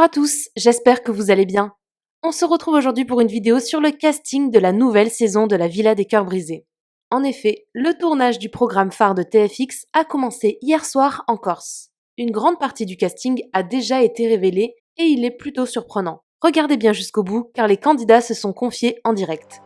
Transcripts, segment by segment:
à tous, j'espère que vous allez bien. On se retrouve aujourd'hui pour une vidéo sur le casting de la nouvelle saison de la Villa des Cœurs Brisés. En effet, le tournage du programme phare de TFX a commencé hier soir en Corse. Une grande partie du casting a déjà été révélée et il est plutôt surprenant. Regardez bien jusqu'au bout car les candidats se sont confiés en direct.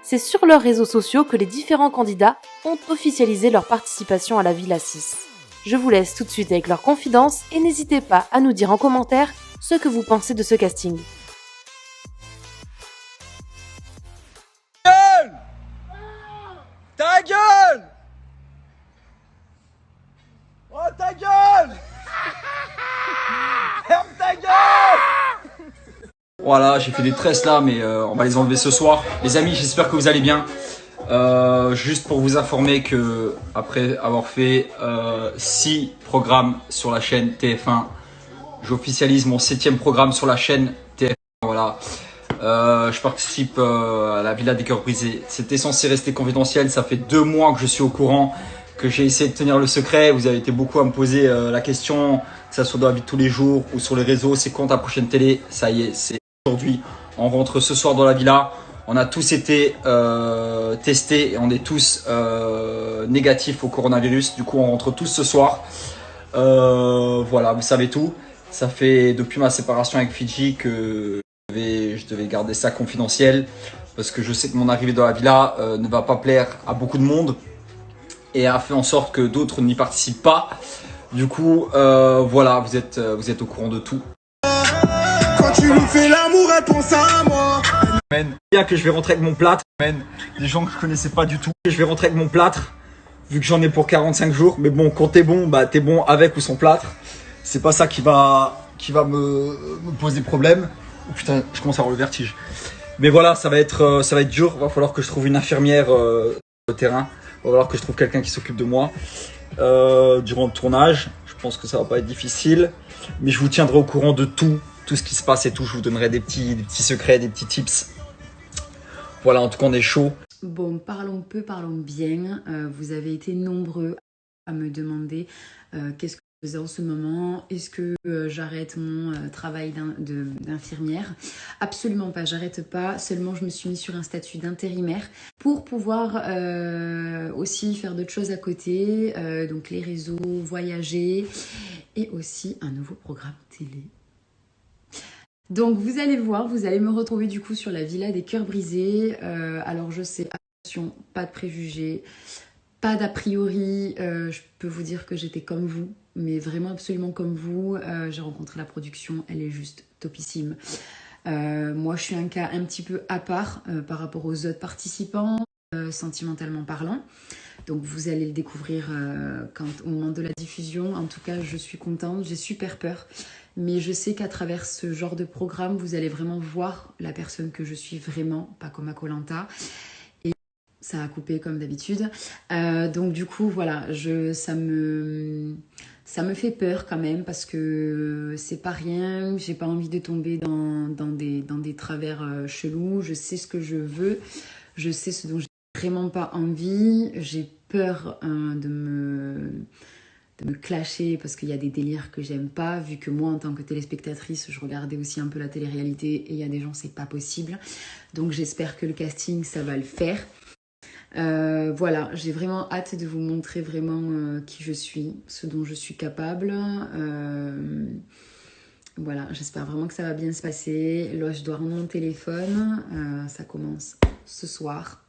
C'est sur leurs réseaux sociaux que les différents candidats ont officialisé leur participation à la Villa 6. Je vous laisse tout de suite avec leurs confidences et n'hésitez pas à nous dire en commentaire ce que vous pensez de ce casting. Gueule! Ta gueule! Oh ta gueule! Ferme ta gueule! Voilà, j'ai fait des tresses là, mais on va les enlever ce soir. Les amis, j'espère que vous allez bien. Juste pour vous informer que après avoir fait 6 programmes sur la chaîne TF1, j'officialise mon 7e programme sur la chaîne TF1. Voilà. Je participe à la Villa des Cœurs Brisés. C'était censé rester confidentiel. Ça fait 2 mois que je suis au courant, que j'ai essayé de tenir le secret. Vous avez été beaucoup à me poser la question, que ça soit dans la vie de tous les jours ou sur les réseaux. C'est quand ta prochaine télé? Ça y est, c'est aujourd'hui. On rentre ce soir dans la villa. On a tous été testés et on est tous négatifs au coronavirus. Du coup, on rentre tous ce soir. Voilà, vous savez tout. Ça fait depuis ma séparation avec Fidji que je devais garder ça confidentiel parce que je sais que mon arrivée dans la villa ne va pas plaire à beaucoup de monde et a fait en sorte que d'autres n'y participent pas. Du coup, voilà, vous êtes au courant de tout. Quand tu nous fais l'amour, elle pense à moi. Bien que je vais rentrer avec mon plâtre, des gens que je connaissais pas du tout. Je vais rentrer avec mon plâtre, vu que j'en ai pour 45 jours. Mais bon, quand t'es bon, bah t'es bon avec ou sans plâtre. C'est pas ça qui va me poser problème. Oh putain, je commence à avoir le vertige. Mais voilà, ça va être dur. Va falloir que je trouve une infirmière sur le terrain. Va falloir que je trouve quelqu'un qui s'occupe de moi durant le tournage. Je pense que ça va pas être difficile, mais je vous tiendrai au courant de tout ce qui se passe et tout. Je vous donnerai des petits secrets, des petits tips. Voilà, en tout cas, on est chaud. Bon, parlons peu, parlons bien. Vous avez été nombreux à me demander qu'est-ce que je faisais en ce moment. Est-ce que j'arrête mon travail d'infirmière? Absolument pas, j'arrête pas. Seulement, je me suis mis sur un statut d'intérimaire pour pouvoir aussi faire d'autres choses à côté. Donc les réseaux, voyager et aussi un nouveau programme télé. Donc vous allez voir, vous allez me retrouver du coup sur la Villa des Cœurs Brisés. Alors je sais, attention, pas de préjugés, pas d'a priori. Je peux vous dire que j'étais comme vous, mais vraiment absolument comme vous. J'ai rencontré la production, elle est juste topissime. Moi je suis un cas un petit peu à part par rapport aux autres participants, sentimentalement parlant. Donc vous allez le découvrir au moment de la diffusion. En tout cas, je suis contente, j'ai super peur. Mais je sais qu'à travers ce genre de programme, vous allez vraiment voir la personne que je suis vraiment, pas comme à koh Lanta. Et ça a coupé comme d'habitude. Donc du coup, voilà, ça me fait peur quand même parce que c'est pas rien. J'ai pas envie de tomber dans des travers chelous. Je sais ce que je veux. Je sais ce dont j'ai vraiment pas envie. J'ai peur de me clasher parce qu'il y a des délires que j'aime pas, vu que moi en tant que téléspectatrice je regardais aussi un peu la télé-réalité et il y a des gens c'est pas possible, donc j'espère que le casting ça va le faire. Voilà, j'ai vraiment hâte de vous montrer vraiment qui je suis, ce dont je suis capable. Voilà, j'espère vraiment que ça va bien se passer. Là je dois rendre mon téléphone, ça commence ce soir.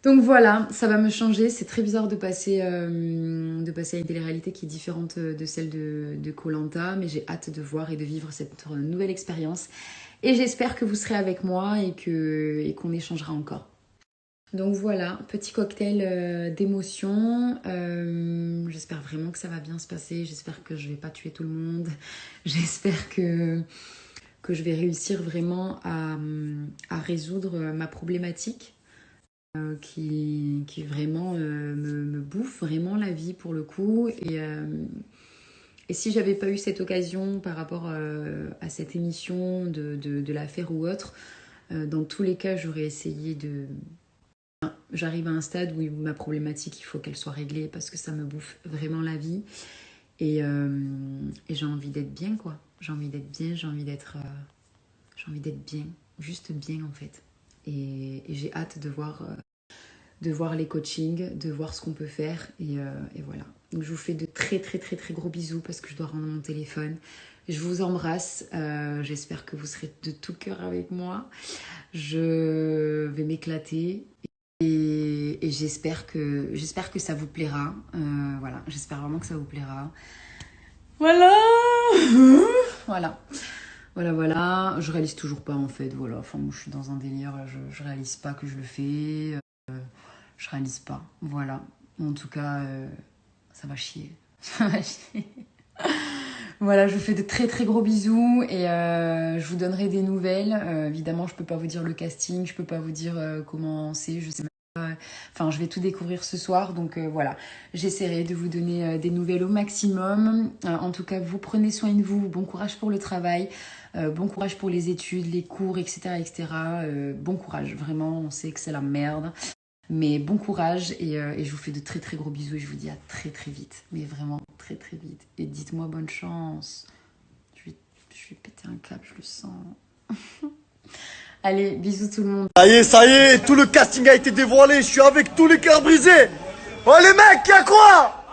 Donc voilà, ça va me changer. C'est très bizarre de passer à une télé-réalité qui est différente de celle de Koh-Lanta, mais j'ai hâte de voir et de vivre cette nouvelle expérience. Et j'espère que vous serez avec moi et qu'on échangera encore. Donc voilà, petit cocktail d'émotions. J'espère vraiment que ça va bien se passer. J'espère que je vais pas tuer tout le monde. J'espère que je vais réussir vraiment à résoudre ma problématique. Qui vraiment me bouffe vraiment la vie pour le coup. Et si j'avais pas eu cette occasion par rapport à cette émission de la faire ou autre, dans tous les cas j'aurais essayé de... J'arrive à un stade où ma problématique il faut qu'elle soit réglée parce que ça me bouffe vraiment la vie. Et j'ai envie d'être bien quoi. J'ai envie d'être bien, j'ai envie d'être bien, juste bien en fait. Et j'ai hâte de voir les coachings, de voir ce qu'on peut faire et voilà. Donc je vous fais de très gros bisous parce que je dois rendre mon téléphone. Je vous embrasse, j'espère que vous serez de tout cœur avec moi. Je vais m'éclater et j'espère que ça vous plaira. Voilà, j'espère vraiment que ça vous plaira. Voilà. Voilà, je réalise toujours pas en fait, voilà, enfin moi je suis dans un délire, je réalise pas que je le fais, je réalise pas, voilà, en tout cas, ça va chier, Voilà, je vous fais de très gros bisous et je vous donnerai des nouvelles, évidemment je peux pas vous dire le casting, je peux pas vous dire comment c'est, je sais même pas, enfin je vais tout découvrir ce soir, donc voilà, j'essaierai de vous donner des nouvelles au maximum, en tout cas vous prenez soin de vous, bon courage pour le travail, bon courage pour les études, les cours, etc. Bon courage, vraiment, on sait que c'est la merde. Mais bon courage et je vous fais de très gros bisous et je vous dis à très vite. Mais vraiment très vite. Et dites-moi bonne chance. Je vais péter un câble, je le sens. Allez, bisous tout le monde. Ça y est, tout le casting a été dévoilé, je suis avec tous les cœurs brisés. Oh les mecs, y'a quoi?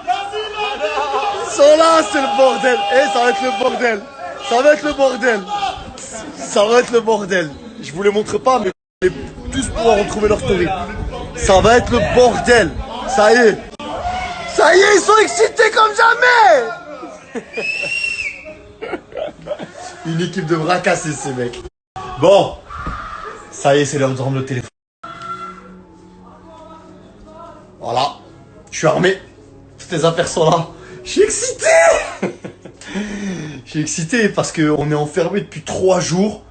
Ils sont là, c'est le bordel. Ça va être le bordel. Ça va être le bordel. Je vous les montre pas, mais vous allez tous pouvoir retrouver leur story. Ça va être le bordel. Ça y est, ils sont excités comme jamais. Une équipe de bras cassés, ces mecs. Bon, ça y est, c'est l'heure de rendre le téléphone. Voilà, je suis armé. Toutes les affaires sont là. Je suis excité. Je suis excité parce qu'on est enfermé depuis 3 jours,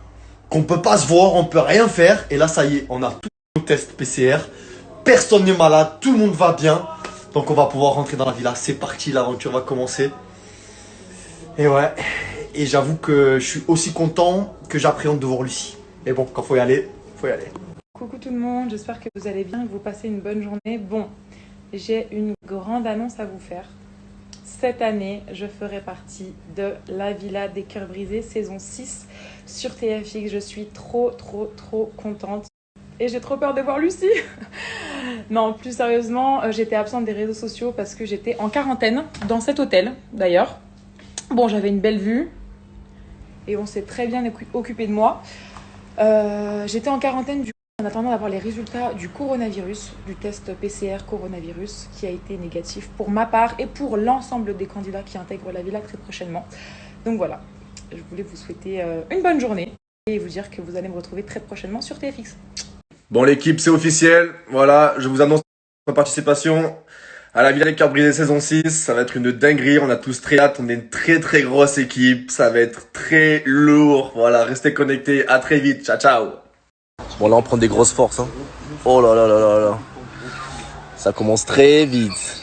qu'on peut pas se voir, on peut rien faire. Et là, ça y est, on a tous nos tests PCR. Personne n'est malade, tout le monde va bien. Donc on va pouvoir rentrer dans la villa. C'est parti, l'aventure va commencer. Et ouais, et j'avoue que je suis aussi content que j'appréhende de voir Lucie. Mais bon, quand faut y aller, faut y aller. Coucou tout le monde, j'espère que vous allez bien et que vous passez une bonne journée. Bon, j'ai une grande annonce à vous faire. Cette année, je ferai partie de La Villa des Cœurs Brisés, saison 6 sur TFX. Je suis trop contente. Et j'ai trop peur de voir Lucie. Non, plus sérieusement, j'étais absente des réseaux sociaux parce que j'étais en quarantaine dans cet hôtel, d'ailleurs. Bon, j'avais une belle vue et on s'est très bien occupé de moi. J'étais en quarantaine du coup, en attendant d'avoir les résultats du coronavirus, du test PCR coronavirus, qui a été négatif pour ma part et pour l'ensemble des candidats qui intègrent la villa très prochainement. Donc voilà, je voulais vous souhaiter une bonne journée et vous dire que vous allez me retrouver très prochainement sur TFX. Bon l'équipe, c'est officiel, voilà, je vous annonce ma participation à la Villa des Cœurs Brisés saison 6, ça va être une dinguerie, on a tous très hâte, on est une très grosse équipe, ça va être très lourd, voilà, restez connectés, à très vite, ciao. Bon là on prend des grosses forces, hein. Oh là là là là là, ça commence très vite.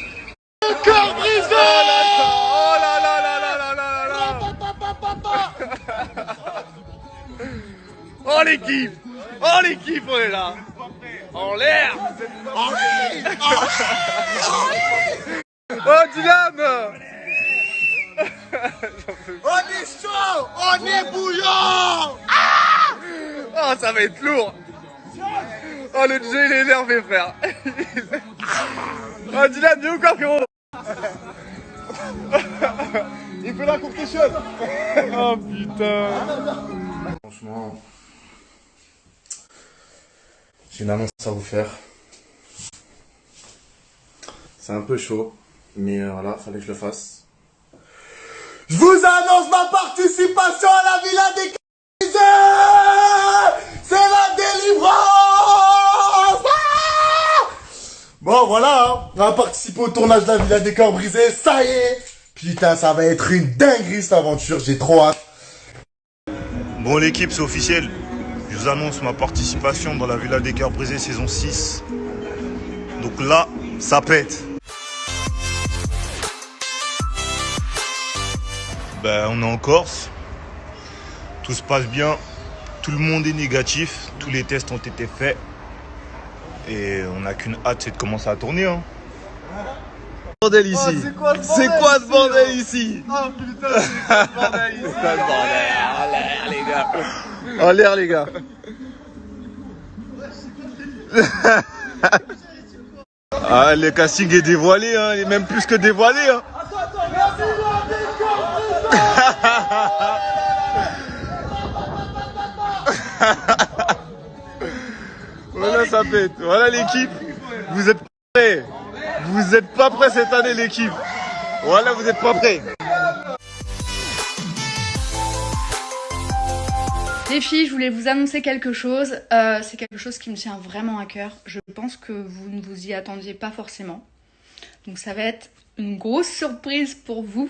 Cœur brisé. Oh là là là là là là là. Oh l'équipe, on est là. En l'air. Oh Dylan. On est chaud, on est bouillant. Oh ça va être lourd. Oh le DJ il est énervé frère. Oh Dylan viens ou quoi frérot? Il fait la courte chaude. Oh putain. Franchement, j'ai une annonce à vous faire. C'est un peu chaud, mais voilà, fallait que je le fasse. Je vous annonce ma participation à la Villa des Cœurs. C'est la délivrance. Bon voilà, hein. On va participer au tournage de la Villa des Cœurs Brisés, ça y est. Putain, ça va être une dinguerie cette aventure, j'ai trop hâte. Bon l'équipe, c'est officiel. Je vous annonce ma participation dans la Villa des Cœurs Brisés saison 6. Donc là, ça pète. Ben, on est en Corse. Tout se passe bien. Tout le monde est négatif. Tous les tests ont été faits. Et on n'a qu'une hâte, c'est de commencer à tourner. Hein. Bordel ici. C'est quoi ce bordel ici? Oh putain, c'est quoi ce bordel ici? C'est quoi ce bordel? En l'air les gars. En l'air les gars. Ah, le casting est dévoilé, hein. Il est même plus que dévoilé. Hein. Voilà ça pète. Voilà l'équipe. Vous êtes prêts? Vous n'êtes pas prêts cette année l'équipe. Voilà, vous n'êtes pas prêts. Les filles, je voulais vous annoncer quelque chose. C'est quelque chose qui me tient vraiment à cœur. Je pense que vous ne vous y attendiez pas forcément. Donc ça va être une grosse surprise pour vous.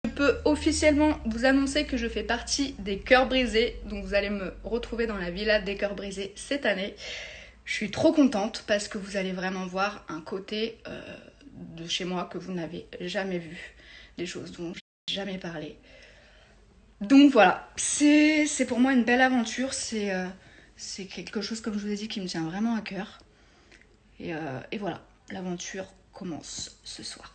Je peux officiellement vous annoncer que je fais partie des Cœurs Brisés. Donc vous allez me retrouver dans la Villa des Cœurs Brisés cette année. Je suis trop contente parce que vous allez vraiment voir un côté de chez moi que vous n'avez jamais vu. Des choses dont je n'ai jamais parlé. Donc voilà, c'est pour moi une belle aventure. C'est quelque chose, comme je vous ai dit, qui me tient vraiment à cœur. Et voilà, l'aventure commence ce soir.